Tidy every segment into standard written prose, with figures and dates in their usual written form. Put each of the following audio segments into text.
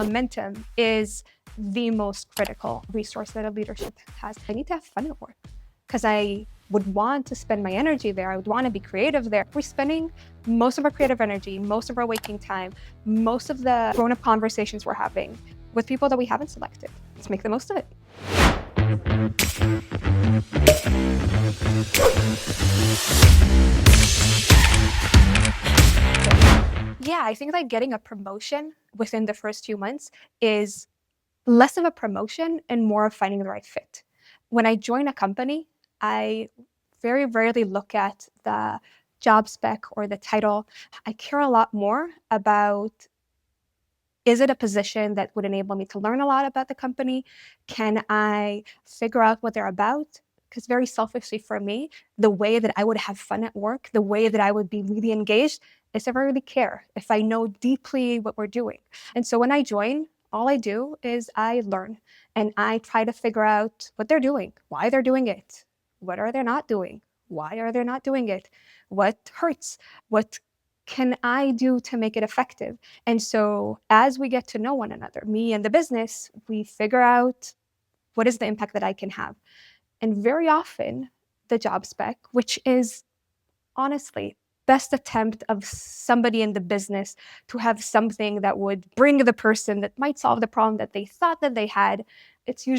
Momentum is the most critical resource that a leadership has. I need to have fun at work because I would want to spend my energy there. I would want to be creative there. We're spending most of our creative energy, most of our waking time, most of the grown-up conversations we're having with people that we haven't selected. Let's make the most of it. Yeah, I think that getting a promotion within the first few months is less of a promotion and more of finding the right fit. When I join a company, I very rarely look at the job spec or the title. I care a lot more about, is it a position that would enable me to learn a lot about the company? Can I figure out what they're about? Because very selfishly for me, the way that I would have fun at work, the way that I would be really engaged is if I really care, if I know deeply what we're doing. And so when I join, all I do is I learn and I try to figure out what they're doing, why they're doing it, what are they not doing, why are they not doing it, what hurts, what can I do to make it effective? And so as we get to know one another, me and the business, we figure out what is the impact that I can have. And very often the job spec, which is honestly best attempt of somebody in the business to have something that would bring the person that might solve the problem that they thought that they had, it's too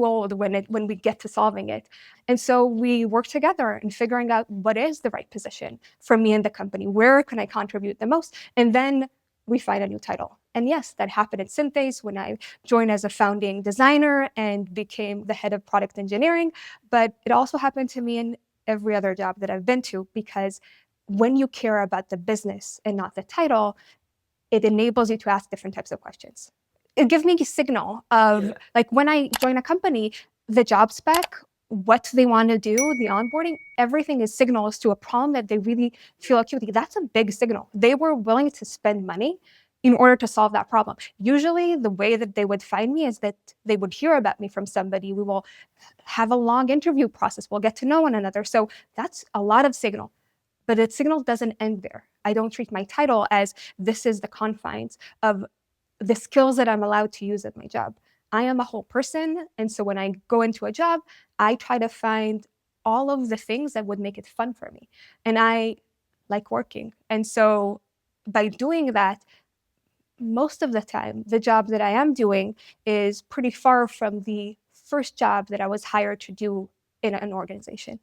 old when we get to solving it. And so we work together in figuring out what is the right position for me and the company. Where can I contribute the most? And then we find a new title. And yes, that happened at Synthace when I joined as a founding designer and became the head of product engineering. But it also happened to me in every other job that I've been to, because when you care about the business and not the title, it enables you to ask different types of questions. It gives me a signal of, like, when I join a company, the job spec, what they want to do, the onboarding, everything is signals to a problem that they really feel acutely. That's a big signal. They were willing to spend money in order to solve that problem. Usually the way that they would find me is that they would hear about me from somebody. We will have a long interview process. We'll get to know one another. So that's a lot of signal. But the signal doesn't end there. I don't treat my title as this is the confines of the skills that I'm allowed to use at my job. I am a whole person. And so when I go into a job, I try to find all of the things that would make it fun for me. And I like working. And so by doing that, most of the time, the job that I am doing is pretty far from the first job that I was hired to do in an organization.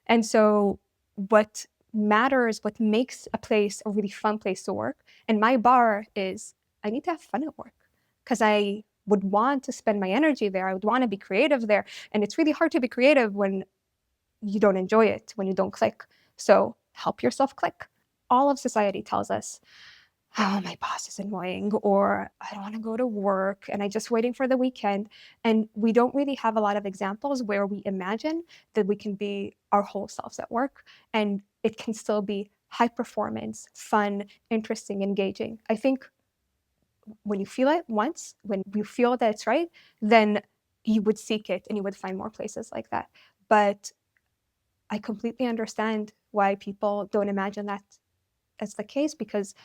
And so what matters, what makes a place a really fun place to work, and my bar is I need to have fun at work because I would want to spend my energy there. I would want to be creative there. And it's really hard to be creative when you don't enjoy it, when you don't click. So help yourself click. All of society tells us, oh, my boss is annoying, or I don't want to go to work and I'm just waiting for the weekend. And we don't really have a lot of examples where we imagine that we can be our whole selves at work and it can still be high performance, fun, interesting, engaging. I think when you feel it once, when you feel that it's right, then you would seek it and you would find more places like that. But I completely understand why people don't imagine that as the case, because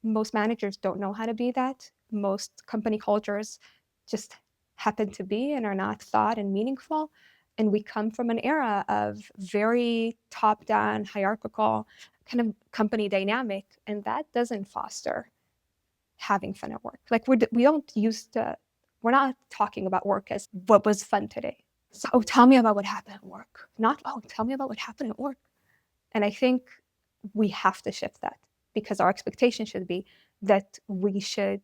most managers don't know how to be that. Most company cultures just happen to be and are not thought and meaningful. And we come from an era of very top-down, hierarchical kind of company dynamic, and that doesn't foster having fun at work. Like we don't used to, we're not talking about work as what was fun today. So, oh, tell me about what happened at work. Not, oh, tell me about what happened at work. And I think we have to shift that, because our expectation should be that we should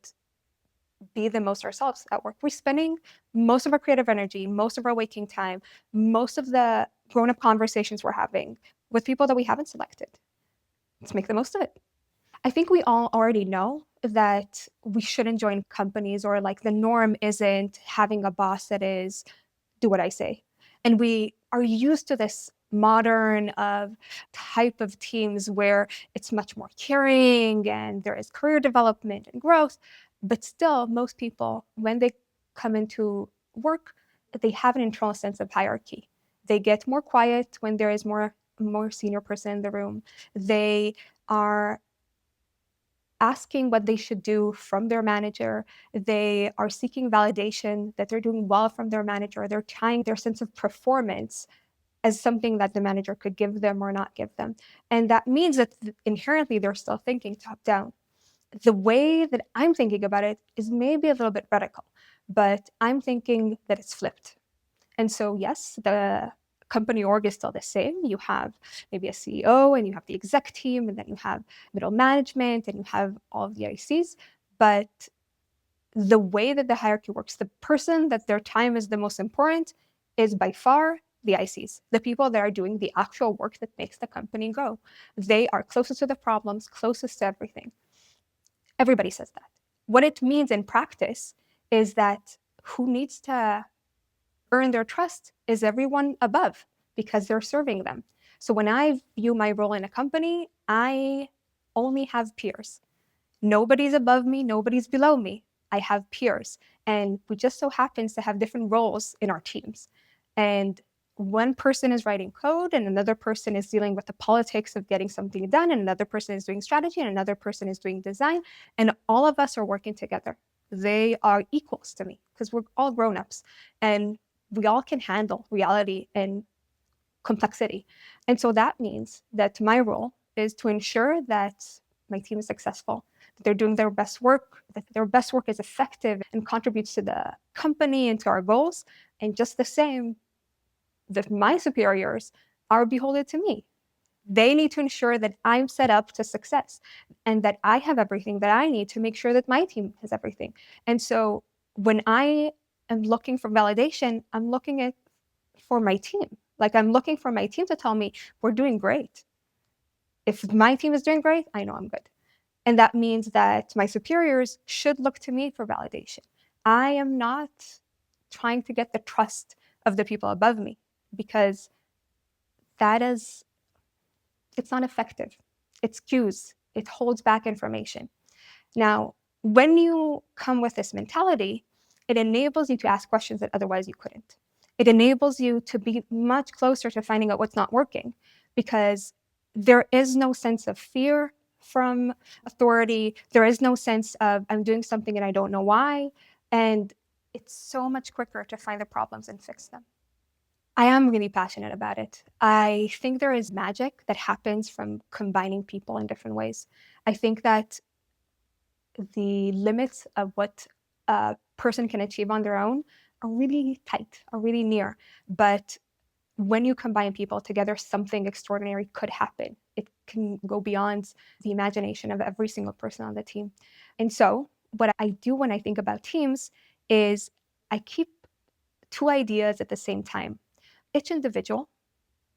be the most ourselves at work. We're spending most of our creative energy, most of our waking time, most of the grown-up conversations we're having with people that we haven't selected. Let's make the most of it. I think we all already know that we shouldn't join companies, or like the norm isn't having a boss that is do what I say. And we are used to this modern type of teams where it's much more caring and there is career development and growth. But still, most people, when they come into work, they have an internal sense of hierarchy. They get more quiet when there is more senior person in the room. They are asking what they should do from their manager. They are seeking validation that they're doing well from their manager. They're tying their sense of performance as something that the manager could give them or not give them. And that means that inherently they're still thinking top down. The way that I'm thinking about it is maybe a little bit radical, but I'm thinking that it's flipped. And so, yes, the company org is still the same. You have maybe a CEO and you have the exec team, and then you have middle management and you have all of the ICs. But the way that the hierarchy works, the person that their time is the most important is by far the ICs, the people that are doing the actual work that makes the company go. They are closest to the problems, closest to everything. Everybody says that. What it means in practice is that who needs to earn their trust is everyone above, because they're serving them. So when I view my role in a company, I only have peers. Nobody's above me, nobody's below me. I have peers. And we just so happens to have different roles in our teams. And one person is writing code, and another person is dealing with the politics of getting something done, and another person is doing strategy, and another person is doing design. And all of us are working together. They are equals to me because we're all grown-ups, and we all can handle reality and complexity. And so that means that my role is to ensure that my team is successful, that they're doing their best work, that their best work is effective and contributes to the company and to our goals. And just the same, that my superiors are beholden to me. They need to ensure that I'm set up to success and that I have everything that I need to make sure that my team has everything. And so when I am looking for validation, I'm looking at for my team. Like, I'm looking for my team to tell me we're doing great. If my team is doing great, I know I'm good. And that means that my superiors should look to me for validation. I am not trying to get the trust of the people above me, because it's not effective. It's cues. It holds back information. Now, when you come with this mentality, it enables you to ask questions that otherwise you couldn't. It enables you to be much closer to finding out what's not working, because there is no sense of fear from authority. There is no sense of I'm doing something and I don't know why. And it's so much quicker to find the problems and fix them. I am really passionate about it. I think there is magic that happens from combining people in different ways. I think that the limits of what a person can achieve on their own are really tight, are really near. But when you combine people together, something extraordinary could happen. It can go beyond the imagination of every single person on the team. And so, what I do when I think about teams is I keep two ideas at the same time. Each individual,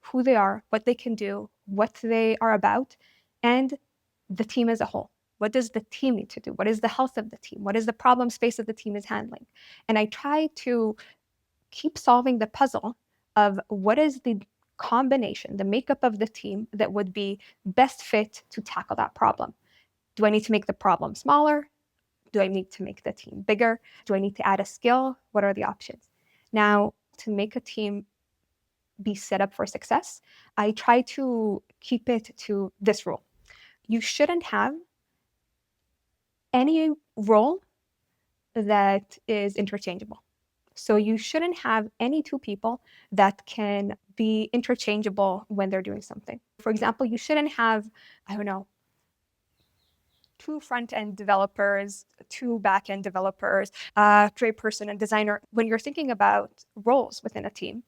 who they are, what they can do, what they are about, and the team as a whole. What does the team need to do? What is the health of the team? What is the problem space that the team is handling? And I try to keep solving the puzzle of what is the combination, the makeup of the team that would be best fit to tackle that problem. Do I need to make the problem smaller? Do I need to make the team bigger? Do I need to add a skill? What are the options? Now, to make a team be set up for success, I try to keep it to this rule. You shouldn't have any role that is interchangeable. So you shouldn't have any two people that can be interchangeable when they're doing something. For example, you shouldn't have, I don't know, two front-end developers, two back-end developers, a trade person and designer. When you're thinking about roles within a team,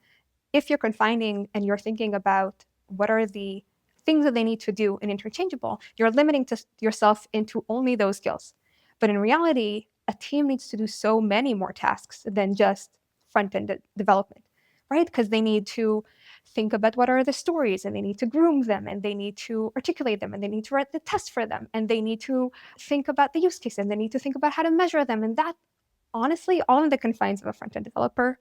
if you're confining and you're thinking about what are the things that they need to do and interchangeable, you're limiting yourself into only those skills. But in reality, a team needs to do so many more tasks than just front-end development, right? Because they need to think about what are the stories, and they need to groom them, and they need to articulate them, and they need to write the test for them, and they need to think about the use case, and they need to think about how to measure them. And that, honestly, all in the confines of a front-end developer,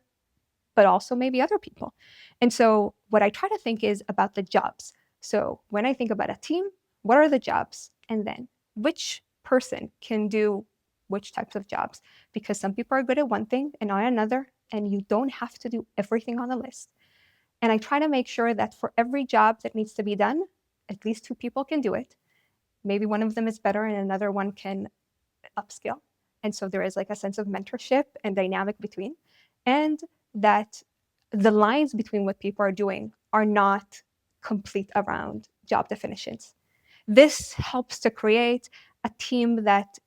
but also maybe other people. And so what I try to think is about the jobs. So when I think about a team, what are the jobs? And then which person can do which types of jobs? Because some people are good at one thing and not another, and you don't have to do everything on the list. And I try to make sure that for every job that needs to be done, at least two people can do it. maybe one of them is better and another one can upskill. And so there is like a sense of mentorship and dynamic between, and that the lines between what people are doing are not complete around job definitions. This helps to create a team that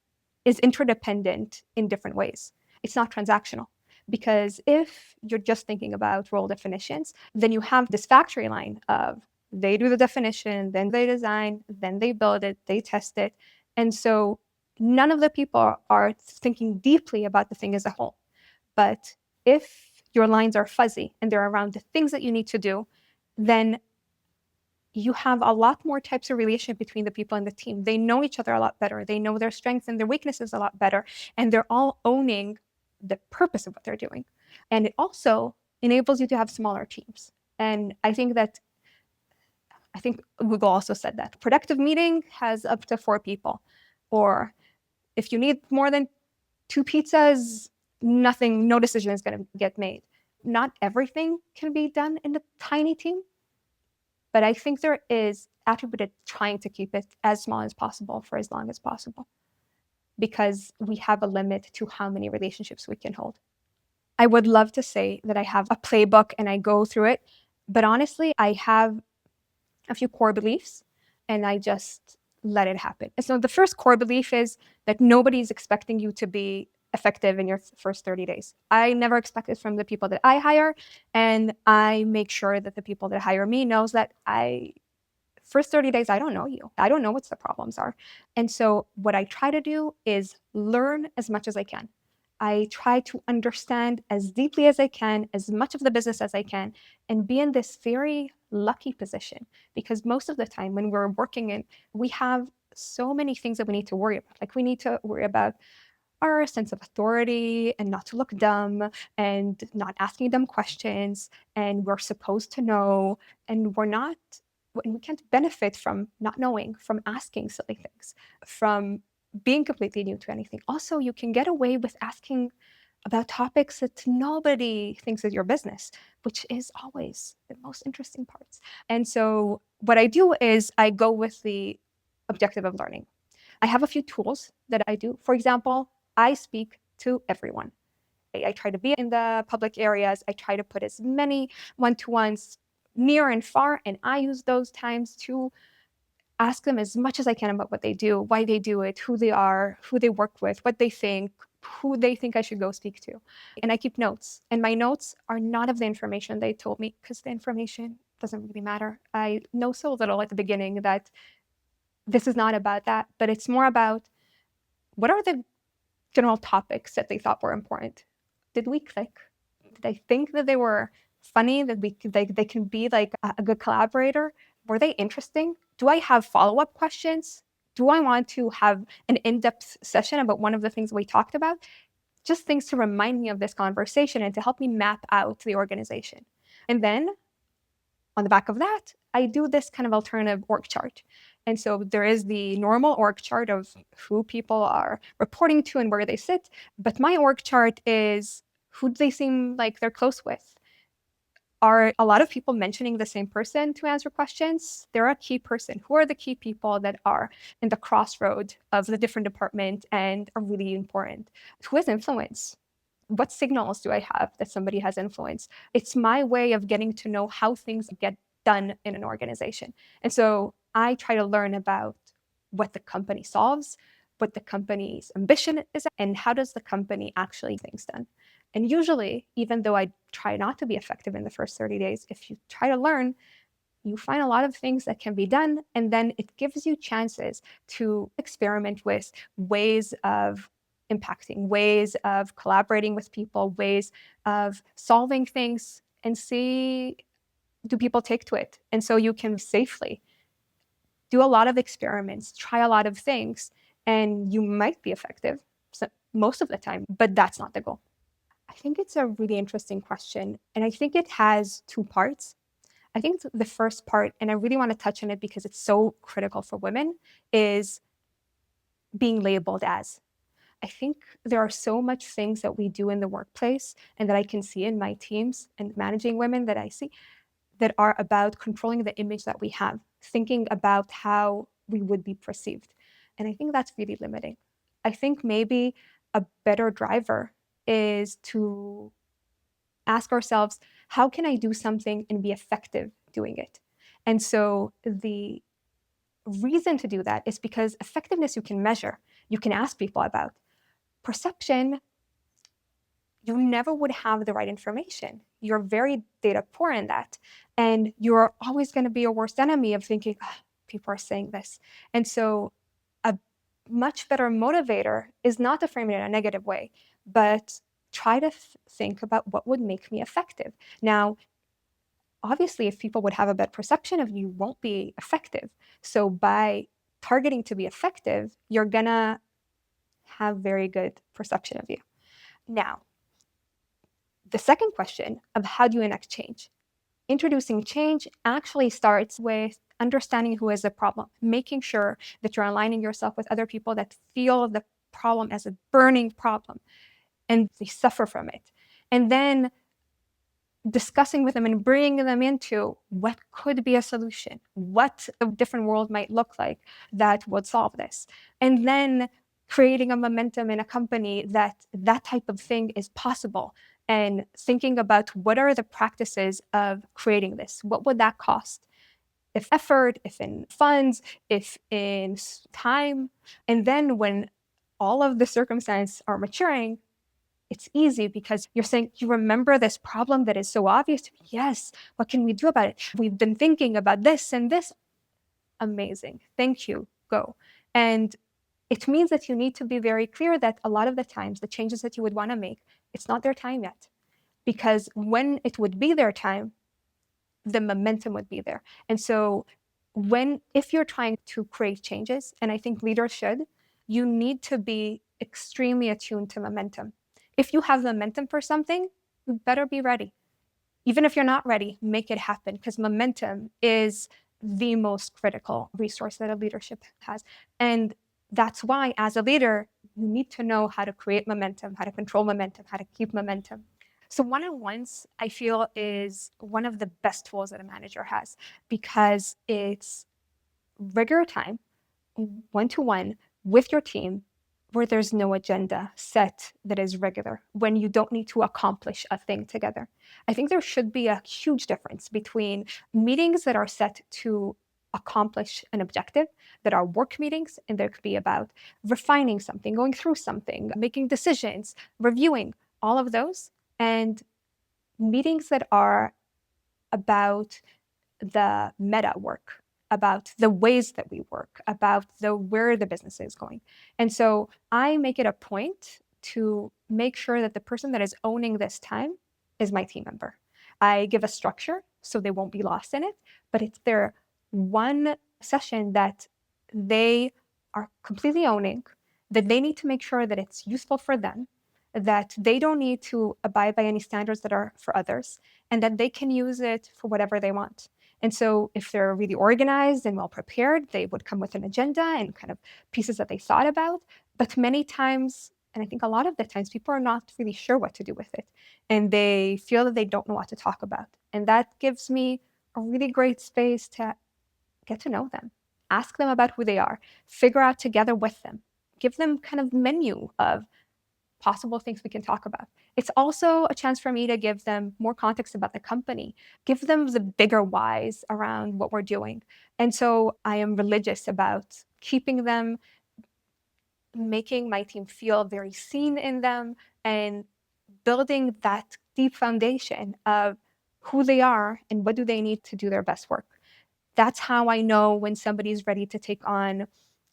is interdependent in different ways. It's not transactional. Because if you're just thinking about role definitions, then you have this factory line of they do the definition, then they design, then they build it, they test it. And so none of the people are thinking deeply about the thing as a whole. But if your lines are fuzzy and they're around the things that you need to do, then you have a lot more types of relationship between the people in the team. They know each other a lot better. They know their strengths and their weaknesses a lot better. And they're all owning the purpose of what they're doing. And it also enables you to have smaller teams. And I think Google also said that productive meeting has up to 4 people. Or if you need more than 2 pizzas, no decision is going to get made. Not everything can be done in a tiny team. But I think there is attributed trying to keep it as small as possible for as long as possible, because we have a limit to how many relationships we can hold. I would love to say that I have a playbook and I go through it, but honestly, I have a few core beliefs and I just let it happen. And so the first core belief is that nobody's expecting you to be effective in your first 30 days. I never expect it from the people that I hire, and I make sure that the people that hire me knows that first 30 days, I don't know you. I don't know what the problems are. And so what I try to do is learn as much as I can. I try to understand as deeply as I can, as much of the business as I can, and be in this very lucky position. Because most of the time when we're working we have so many things that we need to worry about. Like we need to worry about our sense of authority and not to look dumb and not asking dumb questions. And we're supposed to know, and we can't benefit from not knowing, from asking silly things, from being completely new to anything. Also, you can get away with asking about topics that nobody thinks is your business, which is always the most interesting parts. And so what I do is I go with the objective of learning. I have a few tools that I do. For example, I speak to everyone. I try to be in the public areas. I try to put as many one-to-ones near and far, and I use those times to ask them as much as I can about what they do, why they do it, who they are, who they work with, what they think, who they think I should go speak to. And I keep notes. And my notes are not of the information they told me, because the information doesn't really matter. I know so little at the beginning that this is not about that, but it's more about what are the general topics that they thought were important. Did we click? Did I think that they were funny, that they can be like a good collaborator? Were they interesting? Do I have follow-up questions? Do I want to have an in-depth session about one of the things we talked about? Just things to remind me of this conversation and to help me map out the organization. And then on the back of that, I do this kind of alternative org chart. And so there is the normal org chart of who people are reporting to and where they sit. But my org chart is who do they seem like they're close with? Are a lot of people mentioning the same person to answer questions? They're a key person. Who are the key people that are in the crossroad of the different department and are really important? Who has influence? What signals do I have that somebody has influence? It's my way of getting to know how things get done in an organization. And so I try to learn about what the company solves, what the company's ambition is, and how does the company actually get things done. And usually, even though I try not to be effective in the first 30 days, if you try to learn, you find a lot of things that can be done, and then it gives you chances to experiment with ways of impacting, ways of collaborating with people, ways of solving things, and see, do people take to it? And so you can safely do a lot of experiments, try a lot of things, and you might be effective most of the time, but that's not the goal. I think it's a really interesting question, and I think it has 2 parts. I think the first part, and I really want to touch on it because it's so critical for women, is being labeled as. I think there are so much things that we do in the workplace and that I can see in my teams and managing women that I see that are about controlling the image that we have, thinking about how we would be perceived. And I think that's really limiting. I think maybe a better driver is to ask ourselves, how can I do something and be effective doing it? And so the reason to do that is because effectiveness you can measure, you can ask people about. Perception, you never would have the right information. You're very data poor in that. And you're always going to be your worst enemy of thinking, "Ah, people are saying this." And so a much better motivator is not to frame it in a negative way, but try to think about what would make me effective. Now, obviously, if people would have a bad perception of you, won't be effective. So by targeting to be effective, you're going to have very good perception of you. Now, the second question of how do you enact change? Introducing change actually starts with understanding who is the problem, making sure that you're aligning yourself with other people that feel the problem as a burning problem and they suffer from it. And then discussing with them and bringing them into what could be a solution, what a different world might look like that would solve this. And then creating a momentum in a company that that type of thing is possible, and thinking about what are the practices of creating this? What would that cost? If effort, if in funds, if in time. And then when all of the circumstances are maturing, it's easy because you're saying, you remember this problem that is so obvious to me? Yes. What can we do about it? We've been thinking about this and this. Amazing. Thank you. Go. And it means that you need to be very clear that a lot of the times, the changes that you would want to make, it's not their time yet. Because when it would be their time, the momentum would be there. And so if you're trying to create changes, and I think leaders should, you need to be extremely attuned to momentum. If you have momentum for something, you better be ready. Even if you're not ready, make it happen, because momentum is the most critical resource that a leadership has. And that's why, as a leader, you need to know how to create momentum, how to control momentum, how to keep momentum. So one-on-ones, I feel, is one of the best tools that a manager has, because it's regular time, one-to-one with your team, where there's no agenda set that is regular, when you don't need to accomplish a thing together. I think there should be a huge difference between meetings that are set to accomplish an objective, that are work meetings, and there could be about refining something, going through something, making decisions, reviewing, all of those, and meetings that are about the meta work, about the ways that we work, about where the business is going. And so I make it a point to make sure that the person that is owning this time is my team member. I give a structure so they won't be lost in it, but it's their one session that they are completely owning, that they need to make sure that it's useful for them, that they don't need to abide by any standards that are for others, and that they can use it for whatever they want. And so if they're really organized and well prepared, they would come with an agenda and kind of pieces that they thought about. But many times, and I think a lot of the times, people are not really sure what to do with it. And they feel that they don't know what to talk about. And that gives me a really great space to get to know them, ask them about who they are, figure out together with them, give them kind of menu of possible things we can talk about. It's also a chance for me to give them more context about the company, give them the bigger whys around what we're doing. And so I am religious about keeping them, making my team feel very seen in them, and building that deep foundation of who they are and what do they need to do their best work. That's how I know when somebody's ready to take on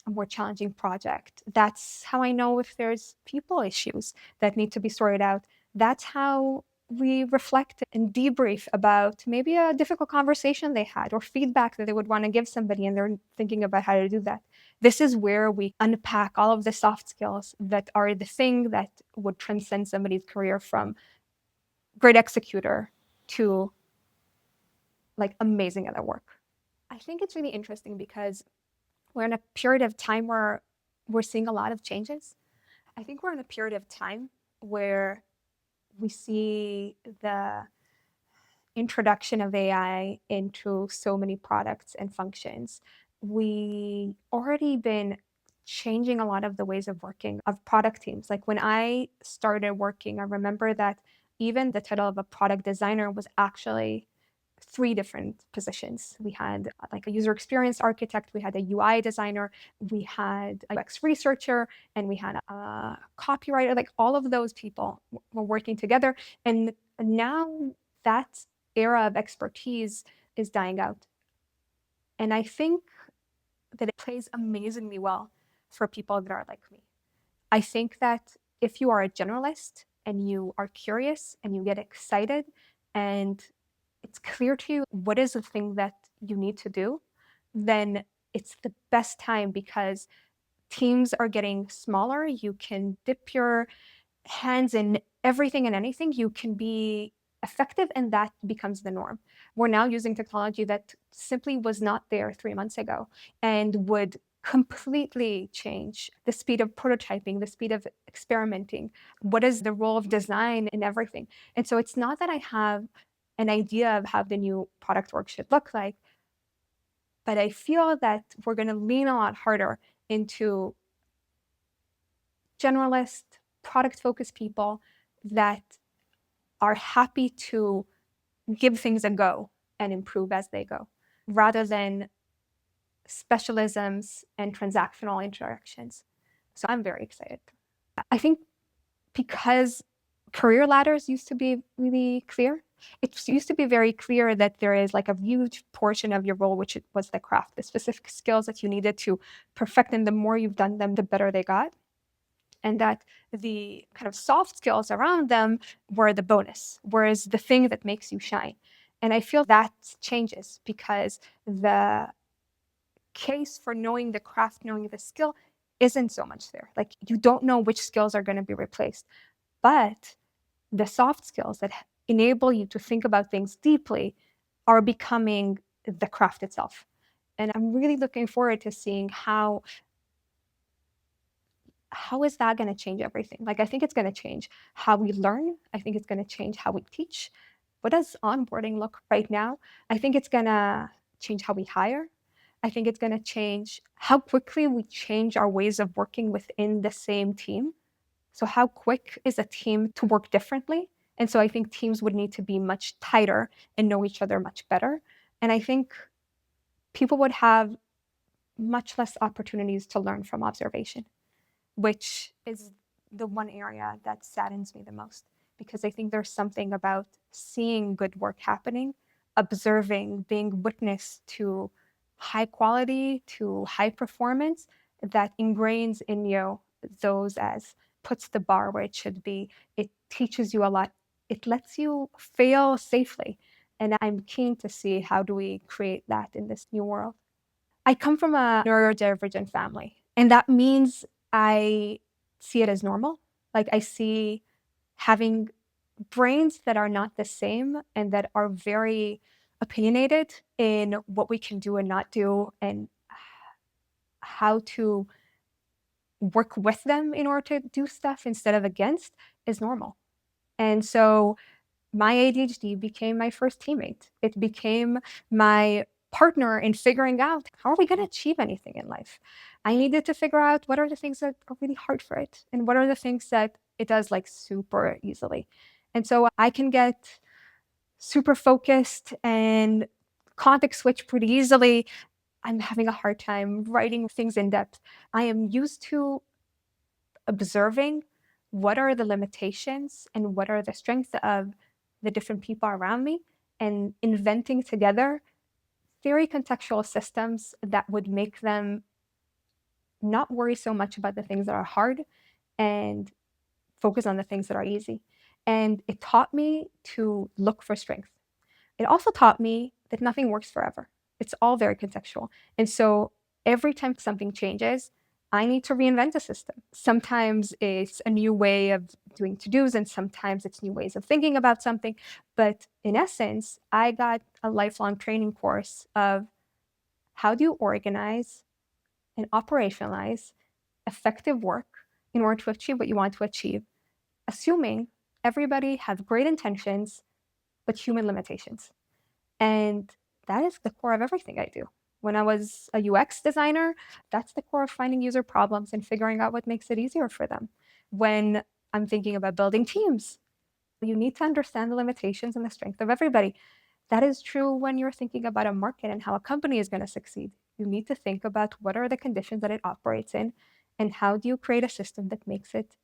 a more challenging project. That's how I know if there's people issues that need to be sorted out. That's how we reflect and debrief about maybe a difficult conversation they had, or feedback that they would want to give somebody and they're thinking about how to do that. This is where we unpack all of the soft skills that are the thing that would transcend somebody's career from great executor to like amazing at their work. I think it's really interesting because we're in a period of time where we're seeing a lot of changes. I think we're in a period of time where we see the introduction of AI into so many products and functions. we already been changing a lot of the ways of working of product teams. Like when I started working, I remember that even the title of a product designer was actually three different positions. We had like a user experience architect, we had a UI designer, we had a UX researcher, and we had a copywriter. Like all of those people were working together. And now that era of expertise is dying out. And I think that it plays amazingly well for people that are like me. I think that if you are a generalist and you are curious and you get excited and it's clear to you what is the thing that you need to do, then it's the best time because teams are getting smaller. You can dip your hands in everything and anything. You can be effective, and that becomes the norm. We're now using technology that simply was not there 3 months ago and would completely change the speed of prototyping, the speed of experimenting. What is the role of design in everything? And so it's not that I have an idea of how the new product work should look like, but I feel that we're going to lean a lot harder into generalist, product focused people that are happy to give things a go and improve as they go, rather than specialisms and transactional interactions. So I'm very excited. I think because career ladders used to be really clear, it used to be very clear that there is like a huge portion of your role, which was the craft, the specific skills that you needed to perfect. And the more you've done them, the better they got. And that the kind of soft skills around them were the bonus, whereas the thing that makes you shine. And I feel that changes because the case for knowing the craft, knowing the skill isn't so much there. Like you don't know which skills are going to be replaced, but the soft skills that enable you to think about things deeply are becoming the craft itself. And I'm really looking forward to seeing how is that going to change everything? Like, I think it's going to change how we learn. I think it's going to change how we teach. What does onboarding look right now? I think it's going to change how we hire. I think it's going to change how quickly we change our ways of working within the same team. So how quick is a team to work differently? And so I think teams would need to be much tighter and know each other much better. And I think people would have much less opportunities to learn from observation, which is the one area that saddens me the most, because I think there's something about seeing good work happening, observing, being witness to high quality, to high performance, that ingrains in you those as puts the bar where it should be. It teaches you a lot. It lets you fail safely. And I'm keen to see how do we create that in this new world. I come from a neurodivergent family, and that means I see it as normal. Like I see having brains that are not the same and that are very opinionated in what we can do and not do and how to work with them in order to do stuff instead of against is normal. And so my ADHD became my first teammate. It became my partner in figuring out how are we going to achieve anything in life. I needed to figure out what are the things that are really hard for it and what are the things that it does like super easily. And so I can get super focused and context switch pretty easily. I'm having a hard time writing things in depth. I am used to observing what are the limitations and what are the strengths of the different people around me and inventing together very contextual systems that would make them not worry so much about the things that are hard and focus on the things that are easy. And it taught me to look for strength. It also taught me that nothing works forever. It's all very contextual. And so every time something changes, I need to reinvent a system. Sometimes it's a new way of doing to-dos, and sometimes it's new ways of thinking about something. But in essence, I got a lifelong training course of how do you organize and operationalize effective work in order to achieve what you want to achieve, assuming everybody has great intentions, but human limitations. And that is the core of everything I do. When I was a UX designer, that's the core of finding user problems and figuring out what makes it easier for them. When I'm thinking about building teams, you need to understand the limitations and the strength of everybody. That is true when you're thinking about a market and how a company is going to succeed. You need to think about what are the conditions that it operates in and how do you create a system that makes it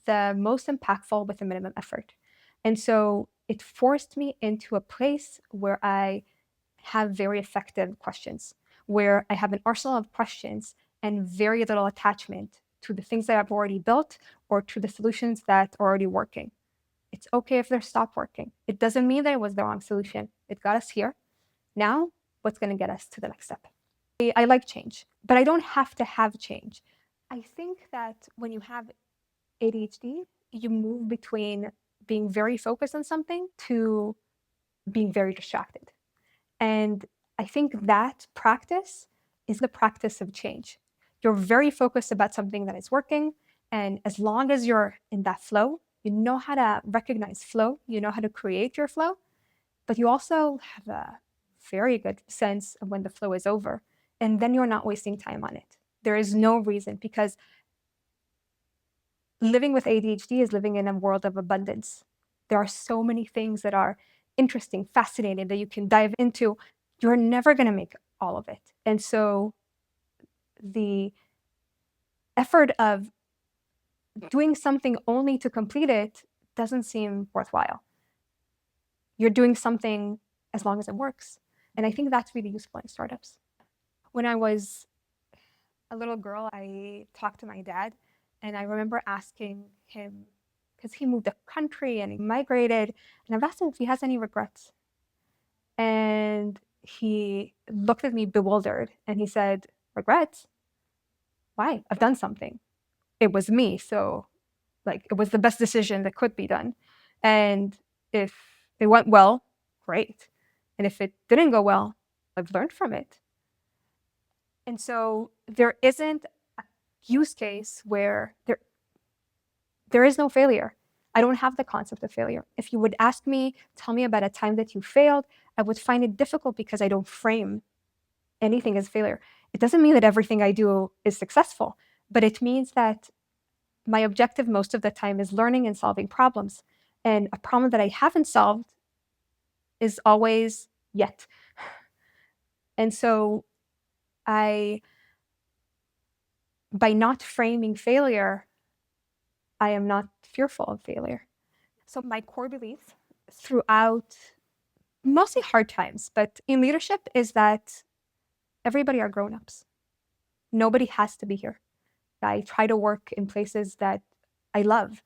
the most impactful with the minimum effort. And so it forced me into a place where I have very effective questions, where I have an arsenal of questions and very little attachment to the things that I've already built or to the solutions that are already working. It's okay if they're stopped working. It doesn't mean that it was the wrong solution. It got us here. Now, what's going to get us to the next step? I like change, but I don't have to have change. I think that when you have ADHD, you move between being very focused on something to being very distracted. And I think that practice is the practice of change. You're very focused about something that is working. And as long as you're in that flow, you know how to recognize flow, you know how to create your flow, but you also have a very good sense of when the flow is over. And then you're not wasting time on it. There is no reason, because living with ADHD is living in a world of abundance. There are so many things that are interesting, fascinating, that you can dive into. You're never going to make all of it. And so the effort of doing something only to complete it doesn't seem worthwhile. You're doing something as long as it works. And I think that's really useful in startups. When I was a little girl, I talked to my dad, and I remember asking him, because he moved the country and he migrated, and I've asked him if he has any regrets. And he looked at me bewildered and he said, "Regrets? Why? I've done something. It was me. So, like, it was the best decision that could be done. And if it went well, great. And if it didn't go well, I've learned from it." And so there isn't a use case where there is no failure. I don't have the concept of failure. If you would ask me, tell me about a time that you failed, I would find it difficult because I don't frame anything as failure. It doesn't mean that everything I do is successful, but it means that my objective most of the time is learning and solving problems. And a problem that I haven't solved is always yet. And so by not framing failure, I am not fearful of failure. So my core belief throughout mostly hard times, but in leadership, is that everybody are grown-ups. Nobody has to be here. I try to work in places that I love,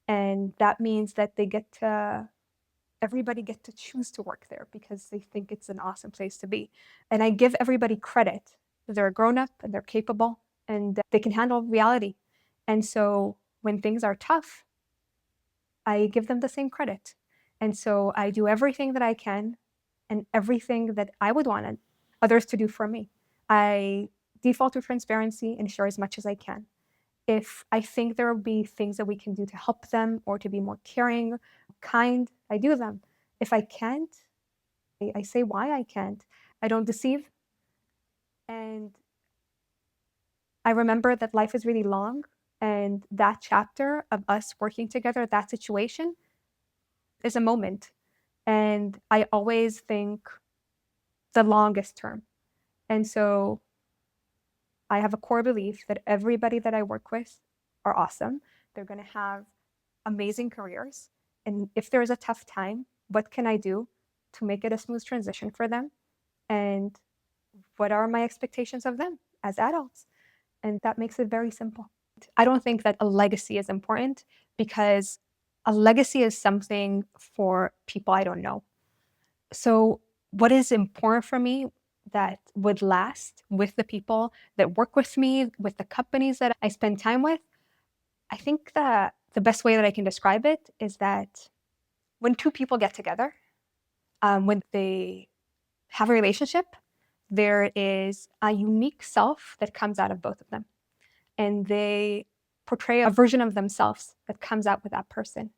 and that means that everybody get to choose to work there because they think it's an awesome place to be. And I give everybody credit. They're grown up and they're capable and they can handle reality. And so when things are tough, I give them the same credit. And so I do everything that I can and everything that I would want others to do for me. I default to transparency and share as much as I can. If I think there will be things that we can do to help them or to be more caring, kind, I do them. If I can't, I say why I can't. I don't deceive. And I remember that life is really long, and that chapter of us working together, that situation, is a moment. And I always think the longest term. And so I have a core belief that everybody that I work with are awesome. They're going to have amazing careers. And if there is a tough time, what can I do to make it a smooth transition for them? And what are my expectations of them as adults? And that makes it very simple. I don't think that a legacy is important because a legacy is something for people I don't know. So what is important for me that would last with the people that work with me, with the companies that I spend time with? I think that the best way that I can describe it is that when two people get together, when they have a relationship, there is a unique self that comes out of both of them. And they portray a version of themselves that comes out with that person.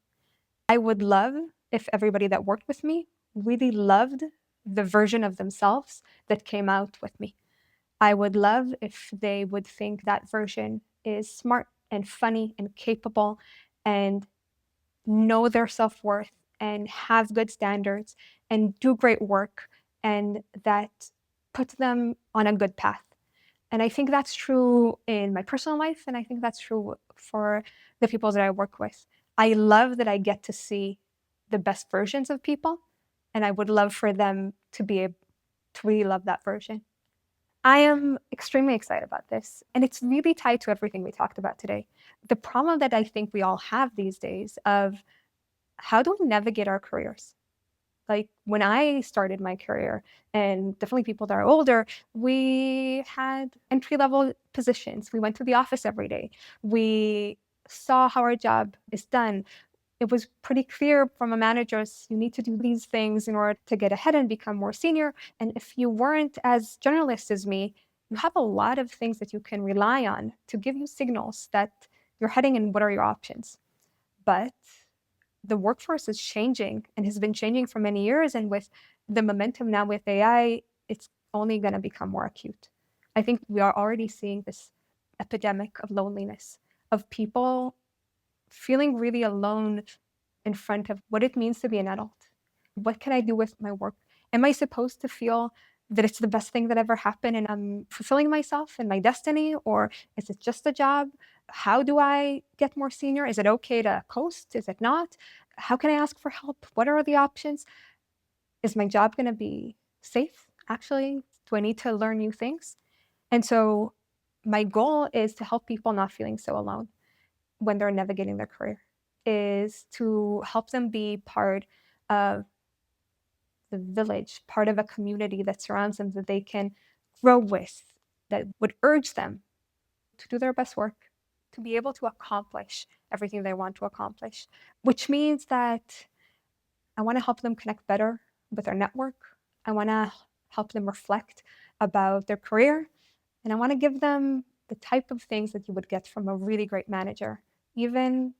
I would love if everybody that worked with me really loved the version of themselves that came out with me. I would love if they would think that version is smart and funny and capable and know their self-worth and have good standards and do great work, and that puts them on a good path. And I think that's true in my personal life, and I think that's true for the people that I work with. I love that I get to see the best versions of people, and I would love for them to be able to really love that version. I am extremely excited about this, and it's really tied to everything we talked about today. The problem that I think we all have these days of how do we navigate our careers? Like when I started my career, and definitely people that are older, we had entry level positions. We went to the office every day. We saw how our job is done. It was pretty clear from a manager's, you need to do these things in order to get ahead and become more senior. And if you weren't as generalist as me, you have a lot of things that you can rely on to give you signals that you're heading in what are your options. But the workforce is changing and has been changing for many years. And with the momentum now with AI, it's only going to become more acute. I think we are already seeing this epidemic of loneliness, of people feeling really alone in front of what it means to be an adult. What can I do with my work? Am I supposed to feel that it's the best thing that ever happened and I'm fulfilling myself and my destiny? Or is it just a job? How do I get more senior? Is it okay to coast? Is it not? How can I ask for help? What are the options? Is my job going to be safe? Actually, do I need to learn new things? And so my goal is to help people not feeling so alone when they're navigating their career, is to help them be part of the village, part of a community that surrounds them that they can grow with, that would urge them to do their best work, to be able to accomplish everything they want to accomplish, which means that I want to help them connect better with their network. I want to help them reflect about their career. And I want to give them the type of things that you would get from a really great manager. Even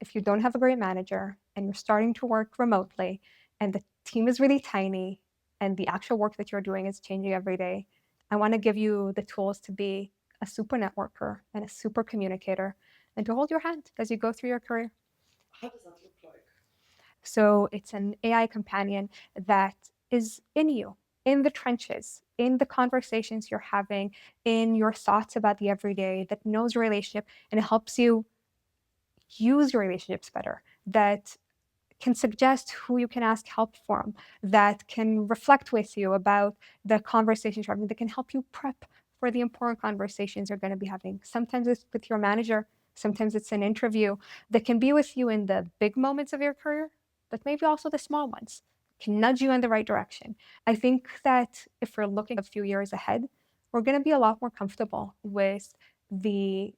if you don't have a great manager and you're starting to work remotely and the team is really tiny and the actual work that you're doing is changing every day, I want to give you the tools to be a super networker and a super communicator and to hold your hand as you go through your career. How does that look like? So it's an AI companion that is in you, in the trenches, in the conversations you're having, in your thoughts about the everyday, that knows your relationship and it helps you use your relationships better, that can suggest who you can ask help from, that can reflect with you about the conversations you're having, that can help you prep for the important conversations you're going to be having. Sometimes it's with your manager, sometimes it's an interview that can be with you in the big moments of your career, but maybe also the small ones, can nudge you in the right direction. I think that if we're looking a few years ahead, we're going to be a lot more comfortable with the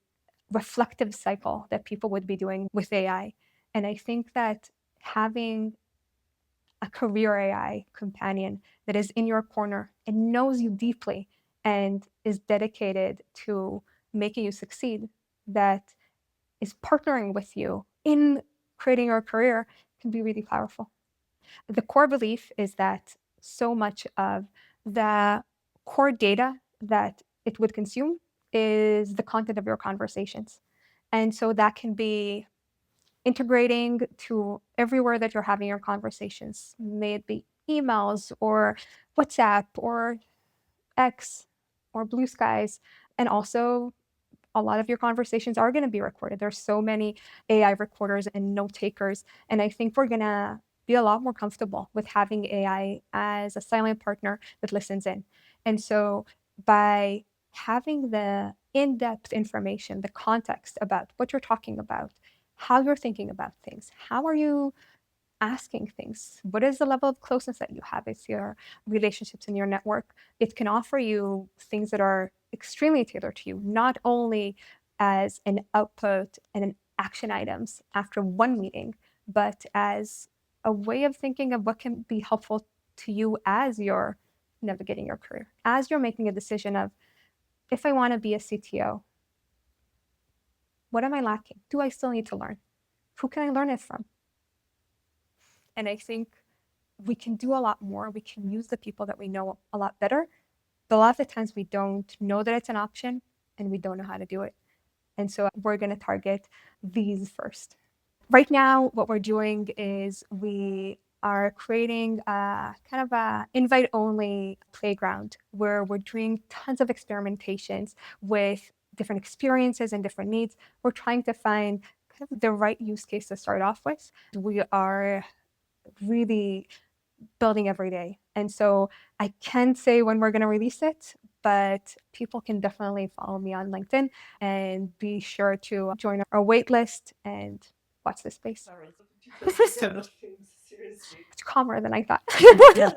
reflective cycle that people would be doing with AI. And I think that having a career AI companion that is in your corner and knows you deeply and is dedicated to making you succeed, that is partnering with you in creating your career, can be really powerful. The core belief is that so much of the core data that it would consume is the content of your conversations. And so that can be integrating to everywhere that you're having your conversations, may it be emails or WhatsApp or X or Blue Skies. And also, a lot of your conversations are going to be recorded. There's so many AI recorders and note takers. And I think we're going to be a lot more comfortable with having AI as a silent partner that listens in. And so by having the in-depth information, the context about what you're talking about, how you're thinking about things, how are you asking things, what is the level of closeness that you have with your relationships and your network, it can offer you things that are extremely tailored to you, not only as an output and an action items after one meeting, but as a way of thinking of what can be helpful to you as you're navigating your career, as you're making a decision of, if I want to be a CTO, what am I lacking? Do I still need to learn? Who can I learn it from? And I think we can do a lot more. We can use the people that we know a lot better. But a lot of the times we don't know that it's an option and we don't know how to do it. And so we're going to target these first. Right now, what we're doing is we are creating a kind of a invite-only playground where we're doing tons of experimentations with different experiences and different needs. We're trying to find kind of the right use case to start off with. We are really building every day. And so I can't say when we're going to release it, but people can definitely follow me on LinkedIn and be sure to join our wait list and watch this space. Sorry, so not things, seriously. It's calmer than I thought. Yes.